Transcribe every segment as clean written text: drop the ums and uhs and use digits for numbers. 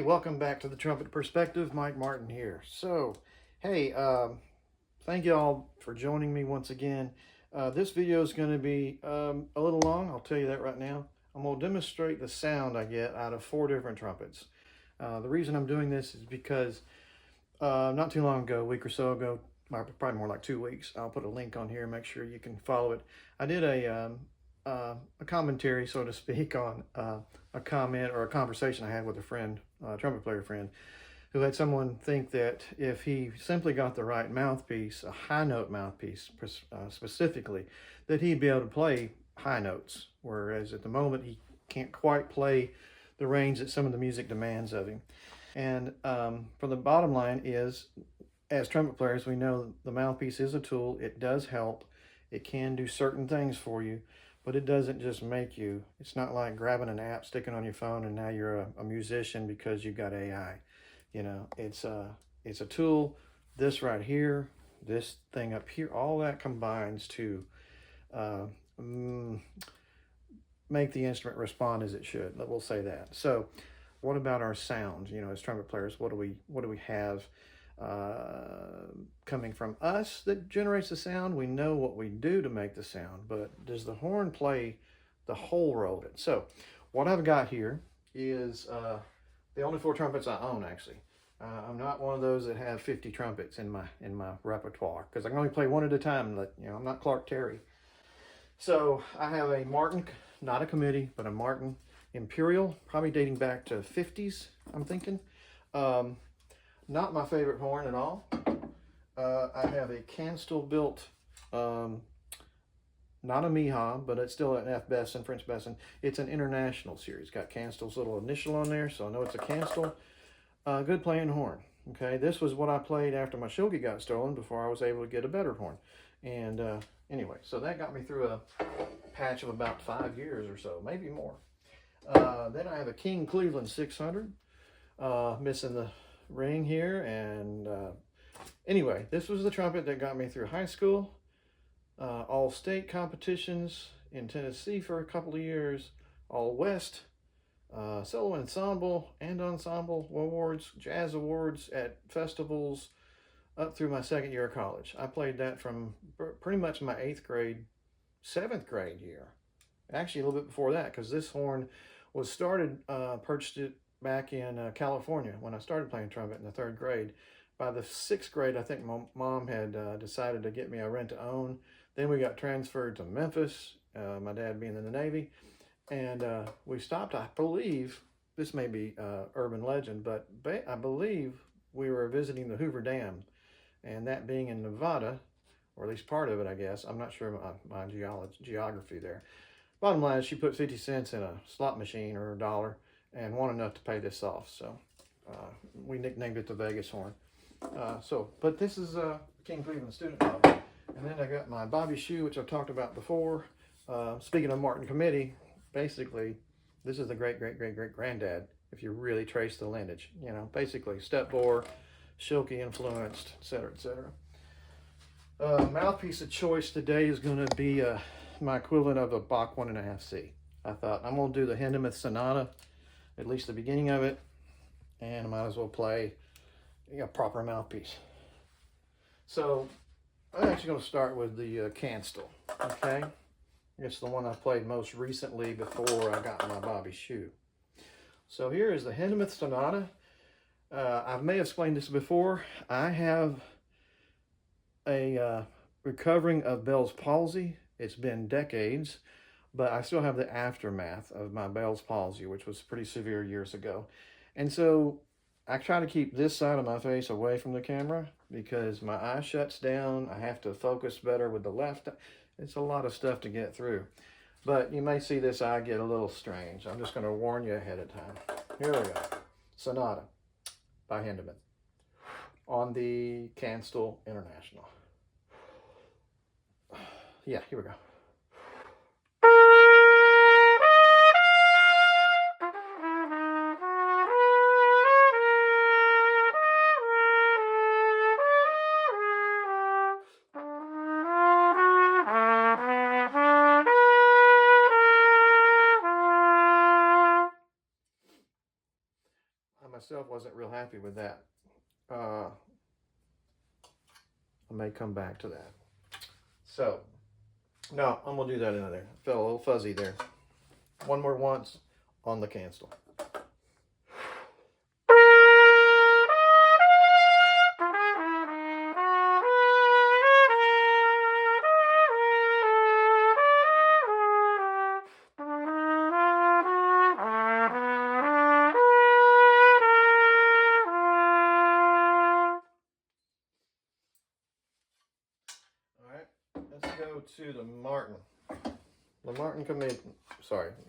welcome back to the Trumpet Perspective. Mike Martin here. So, hey, thank you all for joining me once again. This video is going to be a little long, I'll tell you that right now. I'm going to demonstrate the sound I get out of 4 different trumpets. The reason I'm doing this is because not too long ago, a week or so ago, probably more like 2 weeks, I'll put a link on here, make sure you can follow it. I did a commentary, so to speak, on a comment or a conversation I had with a friend, a trumpet player friend, who had someone think that if he simply got the right mouthpiece, a high note mouthpiece specifically, that he'd be able to play high notes, whereas at the moment he can't quite play the range that some of the music demands of him. And for the bottom line is, as trumpet players, we know the mouthpiece is a tool. It does help. It can do certain things for you, but it doesn't just make you. It's not like grabbing an app, sticking on your phone, and now you're a musician because you've got AI. You know, it's a tool. This right here, this thing up here, all that combines to make the instrument respond as it should. We'll say that. So, what about our sound? You know, as trumpet players, what do we have coming from us that generates the sound? We know what we do to make the sound, but does the horn play the whole role of it? So what I've got here is the only 4 trumpets I own, actually. I'm not one of those that have 50 trumpets in my repertoire, because I can only play one at a time. You know, I'm not Clark Terry. So I have a Martin, not a committee, but a Martin Imperial, probably dating back to 50s, I'm thinking. Not my favorite horn at all. I have a Canstel built, not a Miha, but it's still an F Besson, French Besson. It's an international series. Got Canstel's little initial on there, so I know it's a Canstel. Good playing horn. Okay, this was what I played after my Shogi got stolen, before I was able to get a better horn. And anyway, so that got me through a patch of about 5 years or so, maybe more. Then I have a King Cleveland 600, missing the ring here. And anyway, this was the trumpet that got me through high school, all state competitions in Tennessee for a couple of years, all West, solo ensemble and ensemble awards, jazz awards at festivals, up through my 2nd year of college. I played that from pretty much my 8th grade, 7th grade year. Actually, a little bit before that, because this horn was purchased it back in California when I started playing trumpet in the 3rd grade. By the 6th grade, I think my mom had decided to get me a rent-to-own. Then we got transferred to Memphis, my dad being in the Navy. And we stopped, I believe, this may be urban legend, but I believe we were visiting the Hoover Dam. And that being in Nevada, or at least part of it, I guess. I'm not sure my geography there. Bottom line is, she put 50 cents in a slot machine, or $1, and won enough to pay this off. So we nicknamed it the Vegas horn. But this is King Cleveland student model. And then I got my Bobby shoe, which I've talked about before. Speaking of Martin Committee, basically, this is the great-great-great-great-granddad, if you really trace the lineage. You know, basically step bore, Schilke influenced, etc., etc. Mouthpiece of choice today is going to be my equivalent of a Bach 1.5C. I thought, I'm going to do the Hindemith Sonata, at least the beginning of it, and I might as well play a proper mouthpiece. So I'm actually going to start with the Canstel, okay? It's the one I played most recently before I got my Bobby shoe. So here is the Hindemith Sonata. I may have explained this before. I have a recovering of Bell's palsy. It's been decades, but I still have the aftermath of my Bell's palsy, which was pretty severe years ago. And so I try to keep this side of my face away from the camera because my eye shuts down. I have to focus better with the left. It's a lot of stuff to get through. But you may see this eye get a little strange. I'm just going to warn you ahead of time. Here we go. Sonata by Hindemith on the Canstel International. Yeah, here we go. myself wasn't real happy with that. I may come back to that. So, no, I'm going to do that in there. Felt a little fuzzy there. One more once on the cancel. Let's go to the Martin. The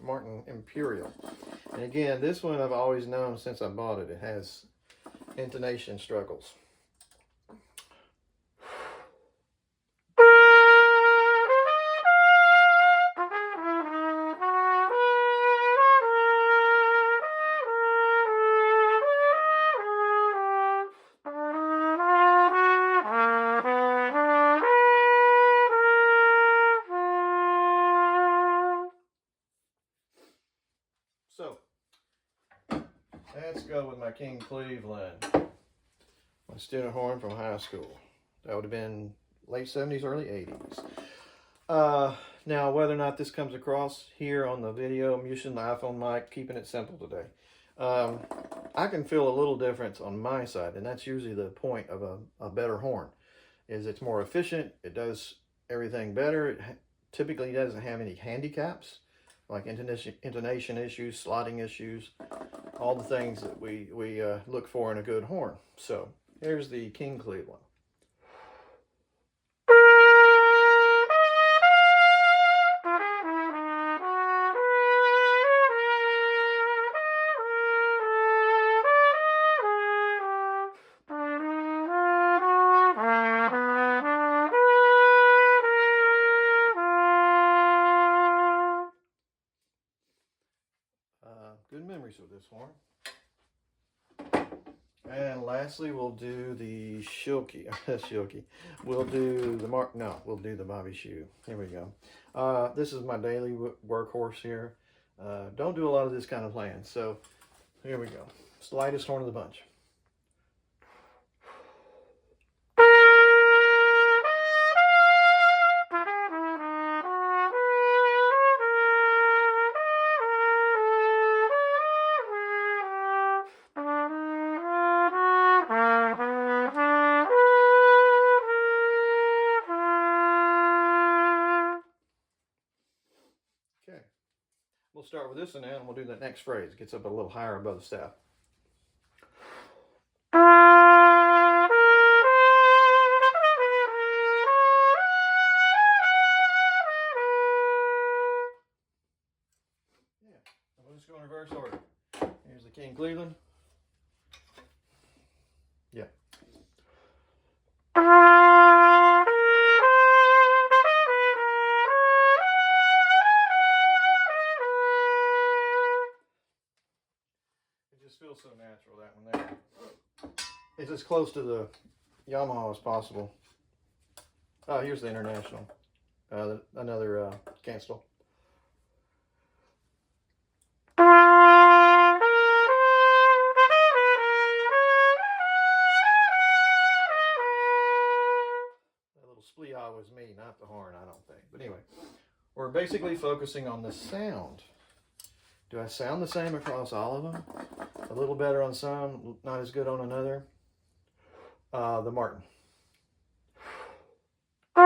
Martin Imperial. And again, this one I've always known since I bought it. It has intonation struggles. So, let's go with my King Cleveland, my student horn from high school. That would have been late 70s, early 80s. Now, whether or not this comes across here on the video, I'm using the iPhone mic, keeping it simple today. I can feel a little difference on my side, and that's usually the point of a better horn, is it's more efficient, it does everything better, it typically doesn't have any handicaps, like intonation issues, slotting issues, all the things that we look for in a good horn. So here's the King Cleveland. Good memories with this horn. And lastly, we'll do the Shilky. We'll do the we'll do the Bobby Shoe. Here we go. This is my daily workhorse here. Don't do a lot of this kind of playing. So here we go. It's the lightest horn of the bunch. Okay, we'll start with this one now, and we'll do that next phrase. It gets up a little higher above the staff. Yeah, we'll just go in reverse order. Here's the King Cleveland. Yeah. Just feels so natural, that one there. It's as close to the Yamaha as possible. Oh, here's the International. Another cancel. That little splee-ah was me, not the horn, I don't think. But anyway, we're basically focusing on the sound. Do I sound the same across all of them? A little better on some, not as good on another. The Martin. There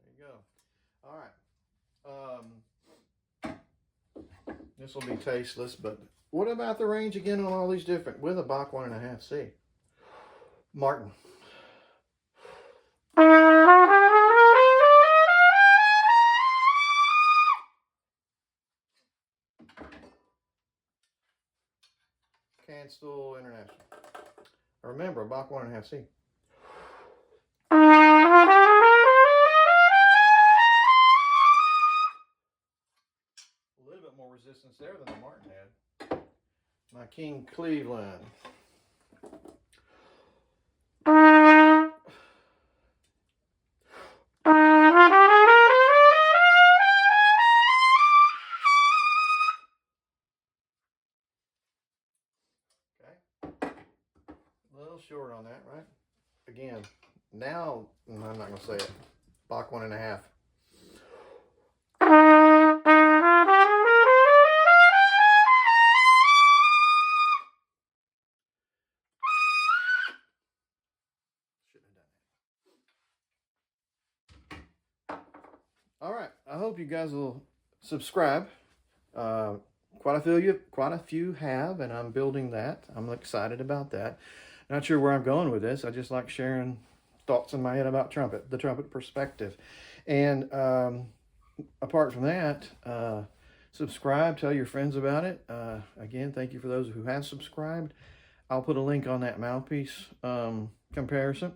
you go. All right. This will be tasteless, but what about the range again on all these different, with a Bach 1.5C? Martin. Cancel International. Remember, a Bach 1.5C. A little bit more resistance there than the Martin had. My King Cleveland. short on that, right? Again, now, I'm not going to say it. Bach 1.5. All right, I hope you guys will subscribe. Quite a few have, and I'm building that. I'm excited about that. Not sure where I'm going with this. I just like sharing thoughts in my head about trumpet, the trumpet perspective. And apart from that, subscribe, tell your friends about it. Again, thank you for those who have subscribed. I'll put a link on that mouthpiece comparison.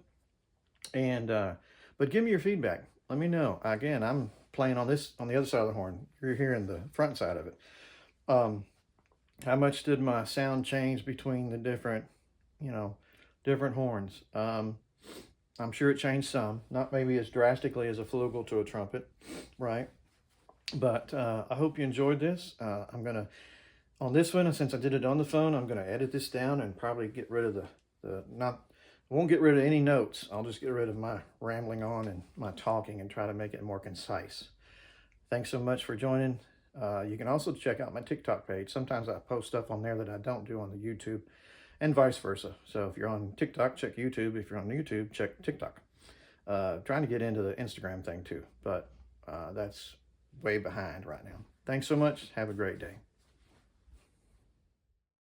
And but give me your feedback. Let me know. Again, I'm playing on this on the other side of the horn. You're hearing the front side of it. How much did my sound change between the different, different horns? I'm sure it changed some, not maybe as drastically as a flugel to a trumpet, right? But I hope you enjoyed this. I'm gonna on this one, since I did it on the phone, I'm gonna edit this down and probably get rid of I won't get rid of any notes. I'll just get rid of my rambling on and my talking and try to make it more concise. Thanks so much for joining. You can also check out my TikTok page. Sometimes I post stuff on there that I don't do on the YouTube and vice versa. So if you're on TikTok, check YouTube. If you're on YouTube, check TikTok. Trying to get into the Instagram thing too, but that's way behind right now. Thanks so much. Have a great day.